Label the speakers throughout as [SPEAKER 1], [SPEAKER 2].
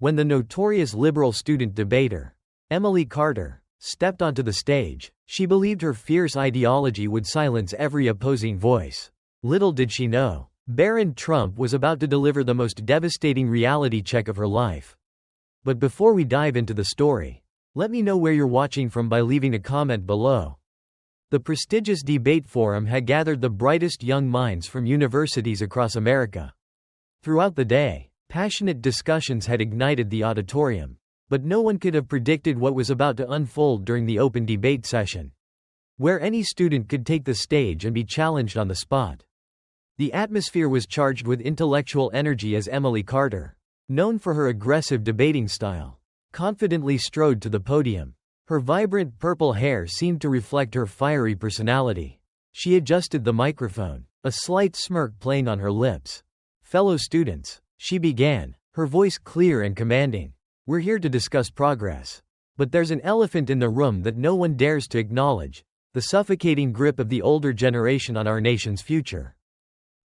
[SPEAKER 1] When the notorious liberal student debater, Emily Carter, stepped onto the stage, she believed her fierce ideology would silence every opposing voice. Little did she know, Barron Trump was about to deliver the most devastating reality check of her life. But before we dive into the story, let me know where you're watching from by leaving a comment below. The prestigious debate forum had gathered the brightest young minds from universities across America. Throughout the day, passionate discussions had ignited the auditorium, but no one could have predicted what was about to unfold during the open debate session, where any student could take the stage and be challenged on the spot. The atmosphere was charged with intellectual energy as Emily Carter, known for her aggressive debating style, confidently strode to the podium. Her vibrant purple hair seemed to reflect her fiery personality. She adjusted the microphone, a slight smirk playing on her lips. "Fellow students," she began, her voice clear and commanding, "we're here to discuss progress. But there's an elephant in the room that no one dares to acknowledge: the suffocating grip of the older generation on our nation's future."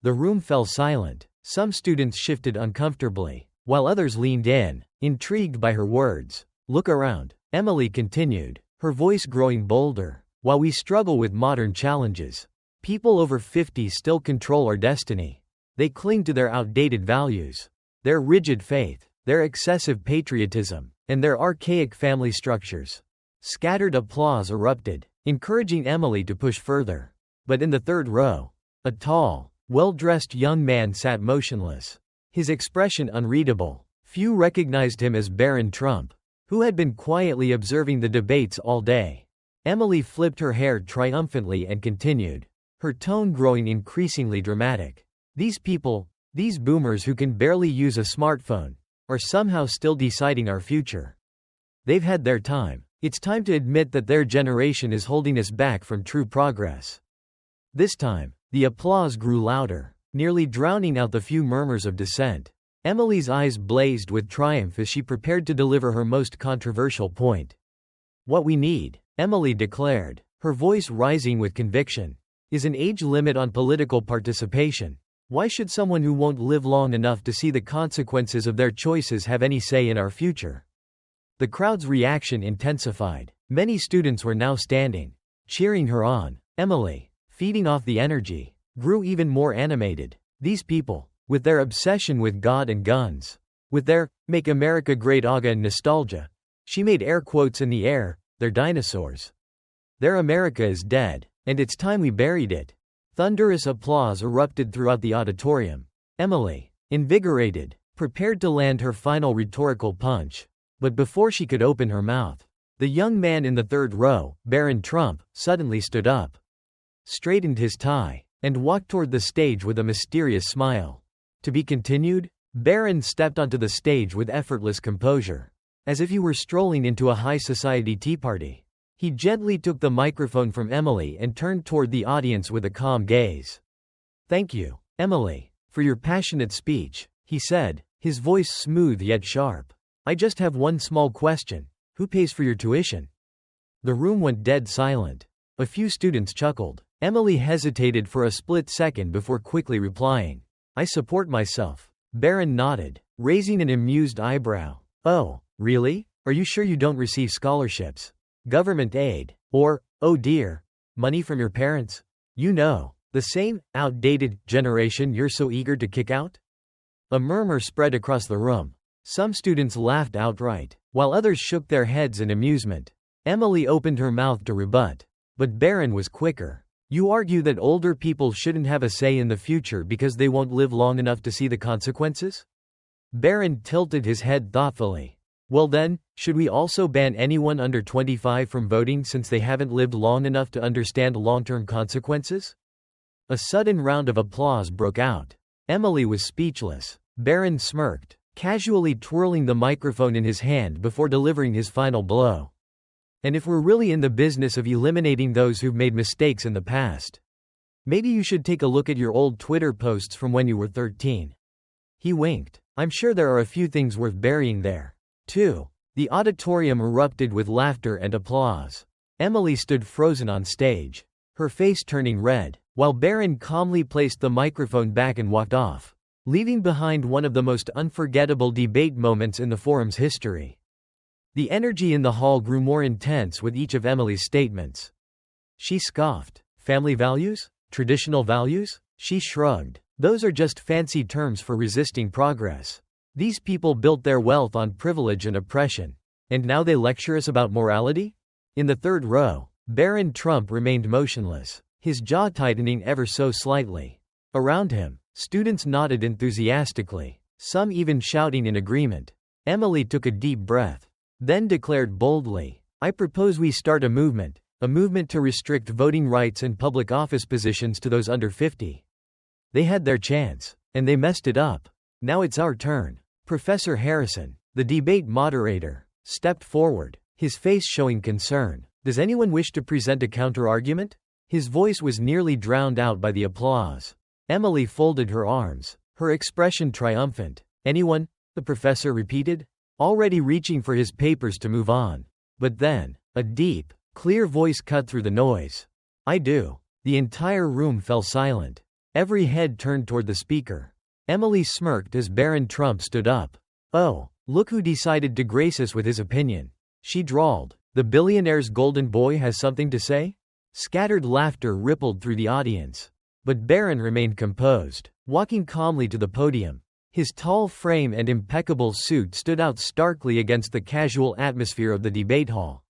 [SPEAKER 1] The room fell silent. Some students shifted uncomfortably, while others leaned in, intrigued by her words. "Look around," Emily continued, her voice growing bolder. "While we struggle with modern challenges, people over 50 still control our destiny. They cling to their outdated values, their rigid faith, their excessive patriotism, and their archaic family structures." Scattered applause erupted, encouraging Emily to push further. But in the third row, a tall, well-dressed young man sat motionless, his expression unreadable. Few recognized him as Barron Trump, who had been quietly observing the debates all day. Emily flipped her hair triumphantly and continued, her tone growing increasingly dramatic. "These people, these boomers who can barely use a smartphone, are somehow still deciding our future. They've had their time. It's time to admit that their generation is holding us back from true progress." This time, the applause grew louder, nearly drowning out the few murmurs of dissent. Emily's eyes blazed with triumph as she prepared to deliver her most controversial point. "What we need," Emily declared, her voice rising with conviction, "is an age limit on political participation. Why should someone who won't live long enough to see the consequences of their choices have any say in our future?" The crowd's reaction intensified. Many students were now standing, cheering her on. Emily, feeding off the energy, grew even more animated. These people, with their obsession with God and guns, with their "Make America Great Again" and nostalgia, she made air quotes in the air, they're dinosaurs. Their America is dead, and it's time we buried it. Thunderous applause erupted throughout the auditorium. Emily, invigorated, prepared to land her final rhetorical punch. But before she could open her mouth, the young man in the third row, Barron Trump, suddenly stood up, straightened his tie, and walked toward the stage with a mysterious smile. "To be continued?" Barron stepped onto the stage with effortless composure, as if he were strolling into a high society tea party. He gently took the microphone from Emily and turned toward the audience with a calm gaze. "Thank you, Emily, for your passionate speech," he said, his voice smooth yet sharp. "I just have one small question. Who pays for your tuition?" The room went dead silent. A few students chuckled. Emily hesitated for a split second before quickly replying, "I support myself." Barron nodded, raising an amused eyebrow. "Oh, really? Are you sure you don't receive scholarships, government aid, or, oh dear, money from your parents? You know, the same outdated generation you're so eager to kick out?" A murmur spread across the room. Some students laughed outright, while others shook their heads in amusement. Emily opened her mouth to rebut, but Barron was quicker. "You argue that older people shouldn't have a say in the future because they won't live long enough to see the consequences?" Barron tilted his head thoughtfully. "Well then, should we also ban anyone under 25 from voting since they haven't lived long enough to understand long-term consequences?" A sudden round of applause broke out. Emily was speechless. Barron smirked, casually twirling the microphone in his hand before delivering his final blow. "And if we're really in the business of eliminating those who've made mistakes in the past, maybe you should take a look at your old Twitter posts from when you were 13. He winked. "I'm sure there are a few things worth burying there, too." The auditorium erupted with laughter and applause. Emily stood frozen on stage, her face turning red, while Barron calmly placed the microphone back and walked off. leaving behind one of the most unforgettable debate moments in the forum's history. The energy in the hall grew more intense with each of Emily's statements. She scoffed. Family values? Traditional values? She shrugged. Those are just fancy terms for resisting progress. These people built their wealth on privilege and oppression. And now they lecture us about morality? In the third row, Barron Trump remained motionless, his jaw tightening ever so slightly. Around him, students nodded enthusiastically, some even shouting in agreement. Emily took a deep breath, then declared boldly, "I propose we start a movement to restrict voting rights and public office positions to those under 50. They had their chance, and they messed it up. Now it's our turn." Professor Harrison, the debate moderator, stepped forward, his face showing concern. "Does anyone wish to present a counter-argument?" His voice was nearly drowned out by the applause. Emily folded her arms, her expression triumphant. "Anyone?" the professor repeated, already reaching for his papers to move on. But then, a deep, clear voice cut through the noise. "I do." The entire room fell silent. Every head turned toward the speaker. Emily smirked as Barron Trump stood up. "Oh, look who decided to grace us with his opinion," she drawled. "The billionaire's golden boy has something to say?" Scattered laughter rippled through the audience. But Barron remained composed, walking calmly to the podium. His tall frame and impeccable suit stood out starkly against the casual atmosphere of the debate hall.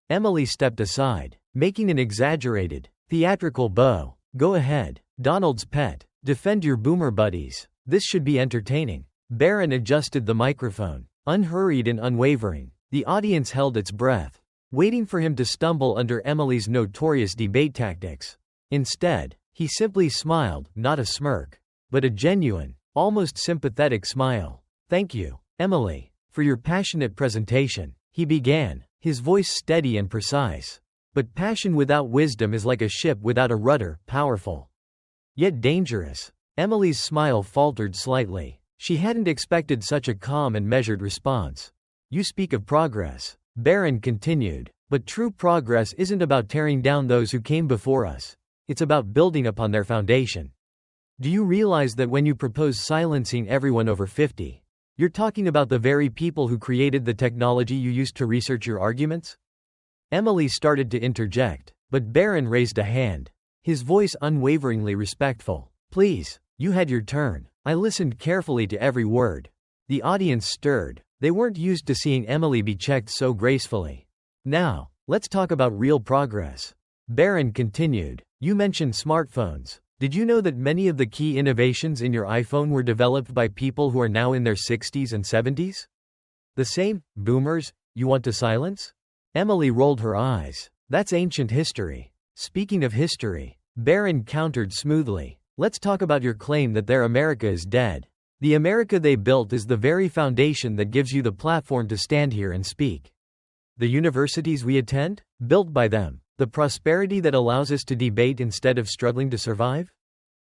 [SPEAKER 1] Emily stepped aside, making an exaggerated, theatrical bow. "Go ahead, Donald's pet. Defend your boomer buddies. This should be entertaining." Barron adjusted the microphone, unhurried and unwavering. The audience held its breath, waiting for him to stumble under Emily's notorious debate tactics. Instead, he simply smiled, not a smirk, but a genuine, almost sympathetic smile. "Thank you, Emily, for your passionate presentation," he began, his voice steady and precise. "But passion without wisdom is like a ship without a rudder, powerful, yet dangerous." Emily's smile faltered slightly. She hadn't expected such a calm and measured response. "You speak of progress," Barron continued, "but true progress isn't about tearing down those who came before us. It's about building upon their foundation. Do you realize that when you propose silencing everyone over 50, you're talking about the very people who created the technology you used to research your arguments?" Emily started to interject, but Barron raised a hand, his voice unwaveringly respectful. "Please, you had your turn." I listened carefully to every word. The audience stirred. They weren't used to seeing Emily be checked so gracefully. "Now, let's talk about real progress." Barron continued, "You mentioned smartphones. Did you know that many of the key innovations in your iPhone were developed by people who are now in their 60s and 70s? The same boomers you want to silence?" Emily rolled her eyes. "That's ancient history." "Speaking of history," Barron countered smoothly, "let's talk about your claim that their America is dead. The America they built is the very foundation that gives you the platform to stand here and speak. The universities we attend? Built by them. The prosperity that allows us to debate instead of struggling to survive?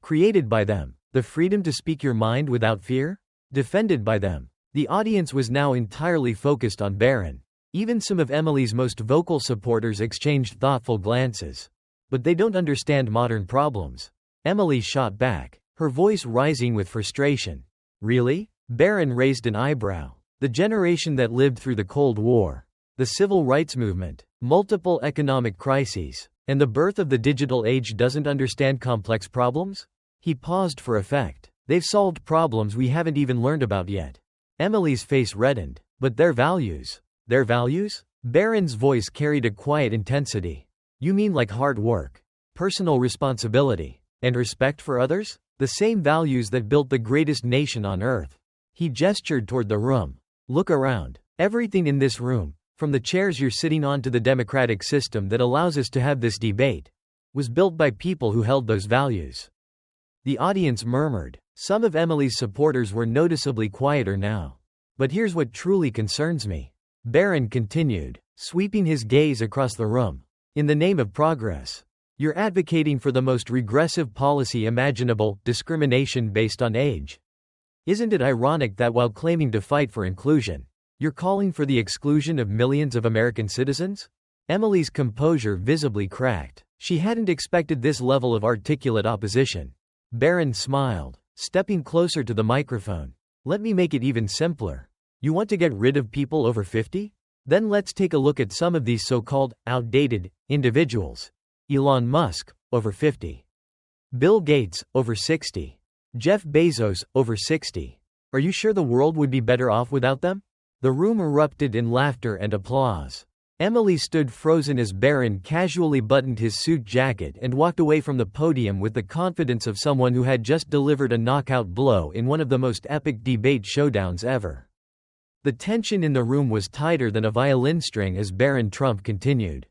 [SPEAKER 1] Created by them. The freedom to speak your mind without fear? Defended by them." The audience was now entirely focused on Barron. Even some of Emily's most vocal supporters exchanged thoughtful glances. "But they don't understand modern problems." Emily shot back, her voice rising with frustration. "Really?" Barron raised an eyebrow. "The generation that lived through the Cold War, the Civil Rights Movement, multiple economic crises, and the birth of the digital age doesn't understand complex problems?" He paused for effect. "They've solved problems we haven't even learned about yet." Emily's face reddened. "But their values." "Their values?" Barron's voice carried a quiet intensity. "You mean like hard work, personal responsibility, and respect for others? The same values that built the greatest nation on earth." He gestured toward the room. "Look around. Everything in this room, from the chairs you're sitting on to the democratic system that allows us to have this debate, was built by people who held those values." The audience murmured. Some of Emily's supporters were noticeably quieter now. "But here's what truly concerns me," Barron continued, sweeping his gaze across the room. "In the name of progress, you're advocating for the most regressive policy imaginable, discrimination based on age. Isn't it ironic that while claiming to fight for inclusion, you're calling for the exclusion of millions of American citizens?" Emily's composure visibly cracked. She hadn't expected this level of articulate opposition. Barron smiled. stepping closer to the microphone. Let me make it even simpler. You want to get rid of people over 50? Then let's take a look at some of these so-called outdated individuals. Elon Musk, over 50. Bill Gates, over 60. Jeff Bezos, over 60. Are you sure the world would be better off without them? The room erupted in laughter and applause. Emily stood frozen as Barron casually buttoned his suit jacket and walked away from the podium with the confidence of someone who had just delivered a knockout blow in one of the most epic debate showdowns ever. The tension in the room was tighter than a violin string as Barron Trump continued.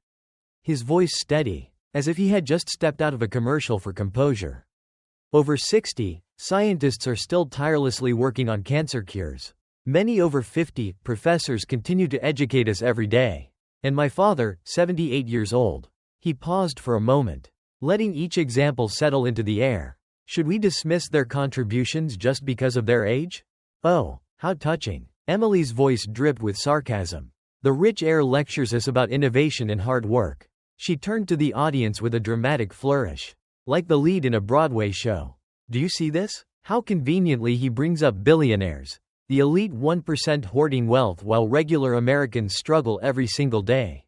[SPEAKER 1] His voice steady, as if he had just stepped out of a commercial for Composure. Over 60, scientists are still tirelessly working on cancer cures. Many over 50 professors continue to educate us every day. And my father, 78 years old. He paused for a moment, letting each example settle into the air. Should we dismiss their contributions just because of their age? Oh, how touching. Emily's voice dripped with sarcasm. The rich air lectures us about innovation and hard work. She turned to the audience with a dramatic flourish, like the lead in a Broadway show. Do you see this? How conveniently he brings up billionaires, the elite 1% hoarding wealth while regular Americans struggle every single day.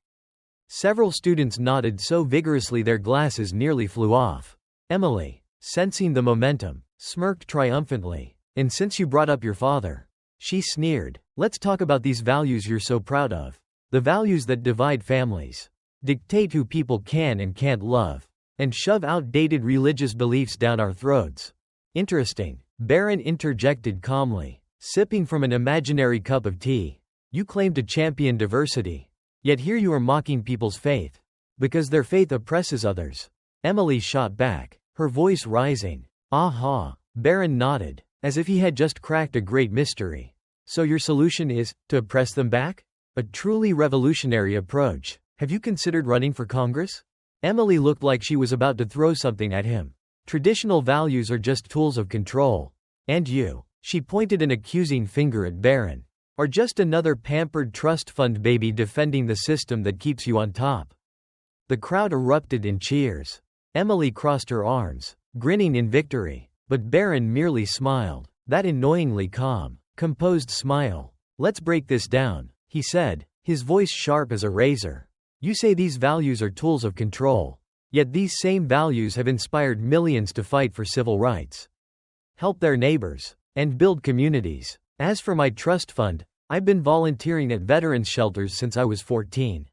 [SPEAKER 1] Several students nodded so vigorously their glasses nearly flew off. Emily, sensing the momentum, smirked triumphantly. And since you brought up your father, she sneered, let's talk about these values you're so proud of. The values that divide families, dictate who people can and can't love, and shove outdated religious beliefs down our throats. Interesting, Barron interjected calmly, sipping from an imaginary cup of tea. You claim to champion diversity, yet here you are mocking people's faith, because their faith oppresses others. Emily shot back, her voice rising. Aha, Barron nodded, as if he had just cracked a great mystery. So your solution is, to oppress them back? A truly revolutionary approach. Have you considered running for Congress? Emily looked like she was about to throw something at him. Traditional values are just tools of control. And you, she pointed an accusing finger at Barron, are just another pampered trust fund baby defending the system that keeps you on top. The crowd erupted in cheers. Emily crossed her arms, grinning in victory, but Barron merely smiled, that annoyingly calm, composed smile. Let's break this down, he said, his voice sharp as a razor. You say these values are tools of control, yet these same values have inspired millions to fight for civil rights, help their neighbors, and build communities. As for my trust fund, I've been volunteering at veterans shelters since I was 14.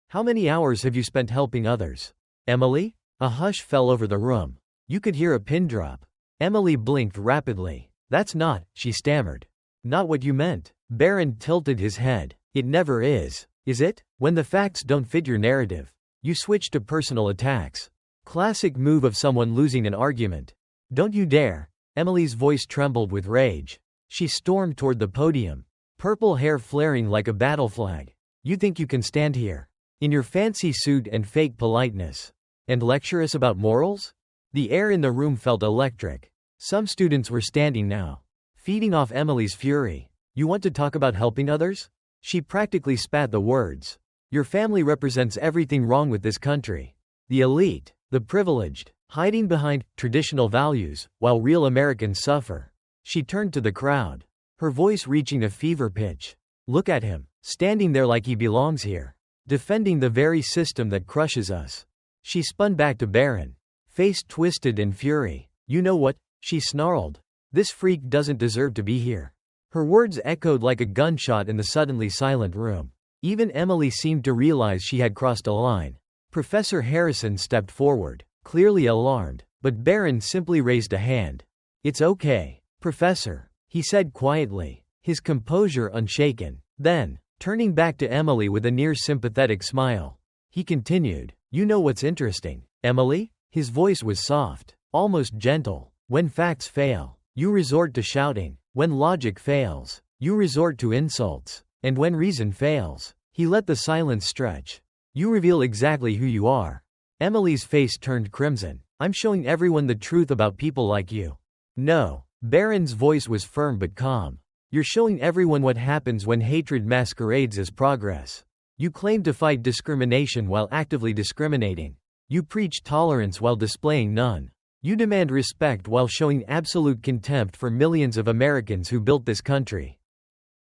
[SPEAKER 1] How many hours have you spent helping others? Emily? A hush fell over the room. You could hear a pin drop. Emily blinked rapidly. That's not, she stammered. Not what you meant. Barron tilted his head. It never is it? When the facts don't fit your narrative, you switch to personal attacks. Classic move of someone losing an argument. Don't you dare. Emily's voice trembled with rage. She stormed toward the podium, purple hair flaring like a battle flag. You think you can stand here, in your fancy suit and fake politeness, and lecture us about morals? The air in the room felt electric. Some students were standing now, feeding off Emily's fury. You want to talk about helping others? She practically spat the words. Your family represents everything wrong with this country. The elite, the privileged, hiding behind traditional values, while real Americans suffer. She turned to the crowd, her voice reaching a fever pitch. Look at him, standing there like he belongs here, defending the very system that crushes us. She spun back to Barron, face twisted in fury. You know what? She snarled. This freak doesn't deserve to be here. Her words echoed like a gunshot in the suddenly silent room. Even Emily seemed to realize she had crossed a line. Professor Harrison stepped forward, clearly alarmed, but Barron simply raised a hand. It's okay, Professor, he said quietly, his composure unshaken. Then, turning back to Emily with a near sympathetic smile, he continued, you know what's interesting, Emily? His voice was soft, almost gentle. When facts fail, you resort to shouting. When logic fails, you resort to insults. And when reason fails, he let the silence stretch. You reveal exactly who you are. Emily's face turned crimson. I'm showing everyone the truth about people like you. No. Barron's voice was firm but calm. You're showing everyone what happens when hatred masquerades as progress. You claim to fight discrimination while actively discriminating. You preach tolerance while displaying none. You demand respect while showing absolute contempt for millions of Americans who built this country."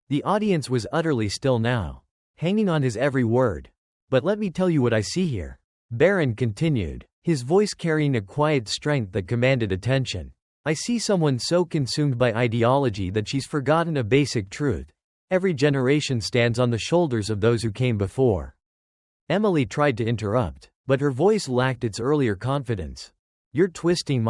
[SPEAKER 1] The audience was utterly still now, hanging on his every word. "But let me tell you what I see here," Barron continued, his voice carrying a quiet strength that commanded attention. "I see someone so consumed by ideology that she's forgotten a basic truth. Every generation stands on the shoulders of those who came before." Emily tried to interrupt, but her voice lacked its earlier confidence. "You're twisting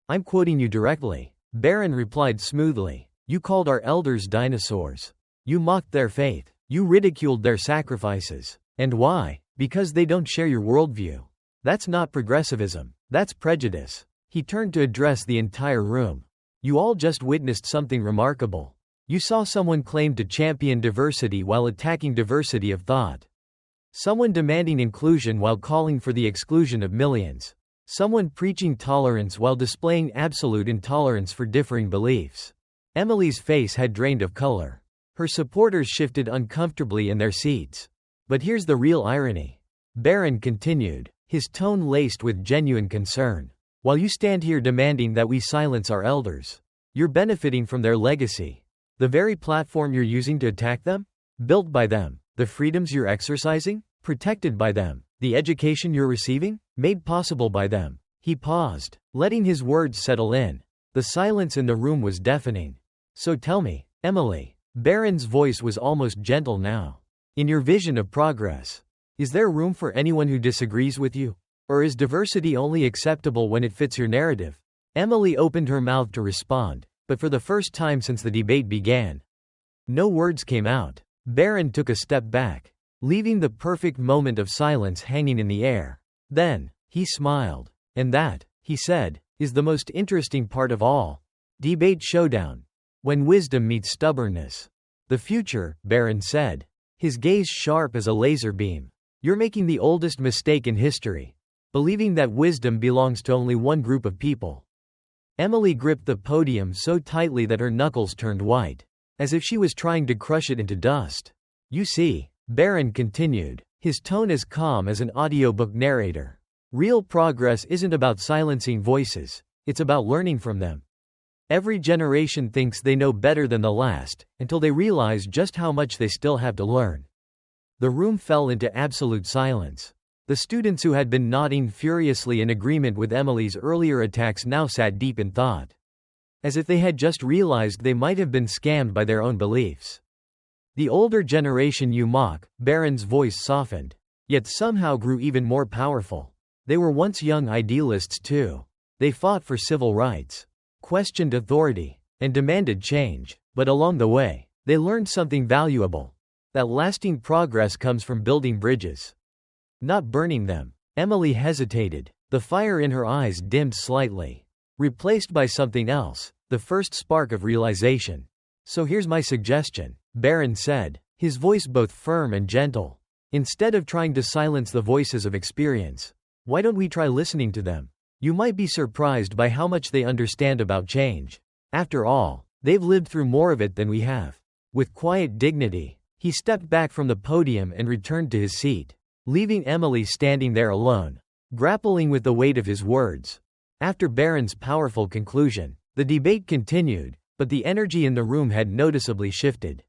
[SPEAKER 1] I'm quoting you directly," Barron replied smoothly. "You called our elders dinosaurs. You mocked their faith. You ridiculed their sacrifices. And why? Because they don't share your worldview. That's not progressivism. That's prejudice." He turned to address the entire room. "You all just witnessed something remarkable. You saw someone claim to champion diversity while attacking diversity of thought. Someone demanding inclusion while calling for the exclusion of millions. Someone preaching tolerance while displaying absolute intolerance for differing beliefs." Emily's face had drained of color. Her supporters shifted uncomfortably in their seats. "But here's the real irony," Barron continued, his tone laced with genuine concern. "While you stand here demanding that we silence our elders, you're benefiting from their legacy. The very platform you're using to attack them? Built by them. The freedoms you're exercising? Protected by them. The education you're receiving? Made possible by them." He paused, letting his words settle in. The silence in the room was deafening. "So tell me, Emily," Barron's voice was almost gentle now, "in your vision of progress, is there room for anyone who disagrees with you? Or is diversity only acceptable when it fits your narrative?" Emily opened her mouth to respond, but for the first time since the debate began, no words came out. Barron took a step back, leaving the perfect moment of silence hanging in the air. Then, he smiled. "And that," he said, "is the most interesting part of all. Debate showdown. When wisdom meets stubbornness. The future," Barron said, his gaze sharp as a laser beam. "You're making the oldest mistake in history. Believing that wisdom belongs to only one group of people." Emily gripped the podium so tightly that her knuckles turned white, as if she was trying to crush it into dust. "You see," Barron continued, his tone as calm as an audiobook narrator, "real progress isn't about silencing voices, it's about learning from them. Every generation thinks they know better than the last, until they realize just how much they still have to learn." The room fell into absolute silence. The students who had been nodding furiously in agreement with Emily's earlier attacks now sat deep in thought, as if they had just realized they might have been scammed by their own beliefs. "The older generation you mock," Barron's voice softened, yet somehow grew even more powerful. "They were once young idealists too. They fought for civil rights, questioned authority, and demanded change. But along the way, they learned something valuable. That lasting progress comes from building bridges, not burning them." Emily hesitated. The fire in her eyes dimmed slightly, replaced by something else, the first spark of realization. "So here's my suggestion," Barron said, his voice both firm and gentle. "Instead of trying to silence the voices of experience, why don't we try listening to them? You might be surprised by how much they understand about change. After all, they've lived through more of it than we have." With quiet dignity, he stepped back from the podium and returned to his seat, leaving Emily standing there alone, grappling with the weight of his words. After Barron's powerful conclusion, the debate continued, but the energy in the room had noticeably shifted.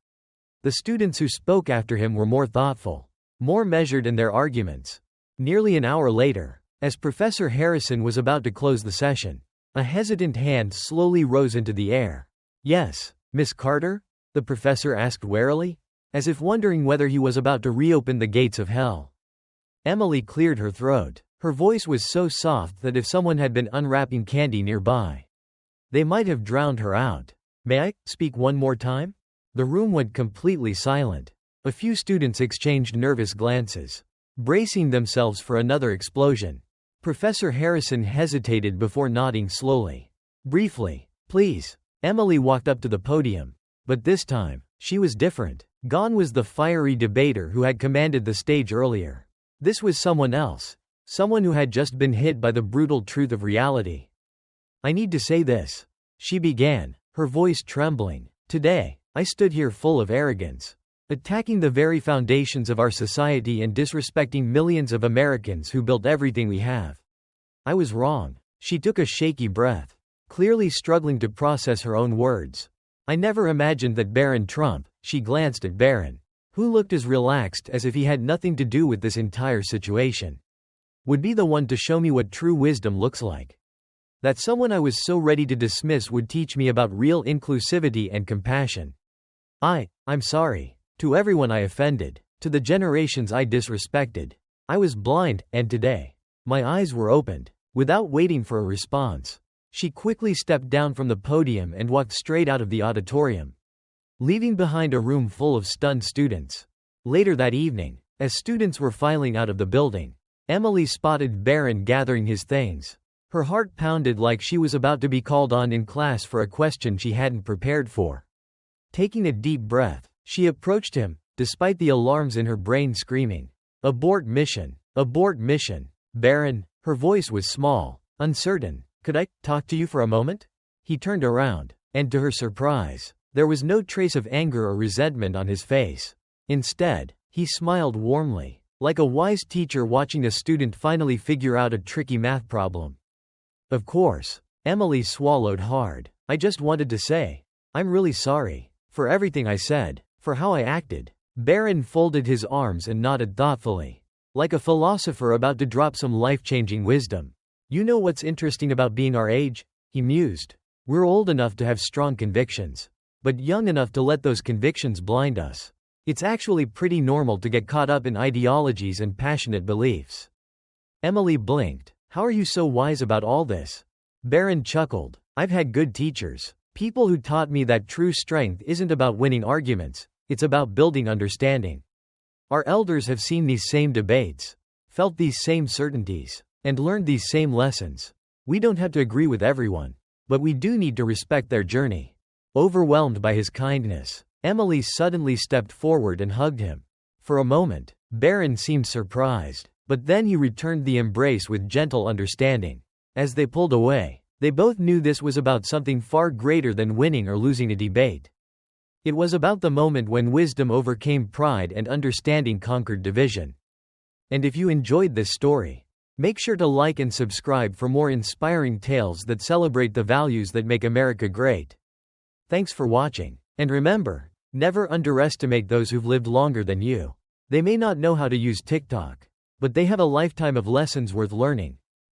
[SPEAKER 1] The students who spoke after him were more thoughtful, more measured in their arguments. Nearly an hour later, as Professor Harrison was about to close the session, a hesitant hand slowly rose into the air. "Yes, Miss Carter?" the professor asked warily, as if wondering whether he was about to reopen the gates of hell. Emily cleared her throat. Her voice was so soft that if someone had been unwrapping candy nearby, they might have drowned her out. "May I speak one more time?" The room went completely silent. A few students exchanged nervous glances, bracing themselves for another explosion. Professor Harrison hesitated before nodding slowly. Briefly, "Please." Emily walked up to the podium. But this time, she was different. Gone was the fiery debater who had commanded the stage earlier. This was someone else. Someone who had just been hit by the brutal truth of reality. "I need to say this," she began, her voice trembling. "Today, I stood here full of arrogance, attacking the very foundations of our society and disrespecting millions of Americans who built everything we have. I was wrong. She took a shaky breath, clearly struggling to process her own words. I never imagined that Barron Trump, she glanced at Barron, who looked as relaxed as if he had nothing to do with this entire situation, would be the one to show me what true wisdom looks like. That someone I was so ready to dismiss would teach me about real inclusivity and compassion. I'm sorry. To everyone I offended, to the generations I disrespected. I was blind, and today, my eyes were opened. Without waiting for a response, she quickly stepped down from the podium and walked straight out of the auditorium, leaving behind a room full of stunned students. Later that evening, as students were filing out of the building, Emily spotted Barron gathering his things. Her heart pounded like she was about to be called on in class for a question she hadn't prepared for. Taking a deep breath, she approached him, despite the alarms in her brain screaming, "Abort mission! Abort mission! Barron," her voice was small, uncertain, "could I talk to you for a moment?" He turned around, and to her surprise, there was no trace of anger or resentment on his face. Instead, he smiled warmly, like a wise teacher watching a student finally figure out a tricky math problem. Of course, Emily swallowed hard. "I just wanted to say, I'm really sorry. For everything I said. For how I acted." Barron folded his arms and nodded thoughtfully, like a philosopher about to drop some life-changing wisdom. "You know what's interesting about being our age?" he mused. "We're old enough to have strong convictions, but young enough to let those convictions blind us. It's actually pretty normal to get caught up in ideologies and passionate beliefs." Emily blinked. "How are you so wise about all this?" Barron chuckled. "I've had good teachers. People who taught me that true strength isn't about winning arguments, it's about building understanding. Our elders have seen these same debates, felt these same certainties, and learned these same lessons. We don't have to agree with everyone, but we do need to respect their journey." Overwhelmed by his kindness, Emily suddenly stepped forward and hugged him. For a moment, Barron seemed surprised, but then he returned the embrace with gentle understanding. As they pulled away, they both knew this was about something far greater than winning or losing a debate. It was about the moment when wisdom overcame pride and understanding conquered division. And if you enjoyed this story, make sure to like and subscribe for more inspiring tales that celebrate the values that make America great. Thanks for watching. And remember, never underestimate those who've lived longer than you. They may not know how to use TikTok, but they have a lifetime of lessons worth learning.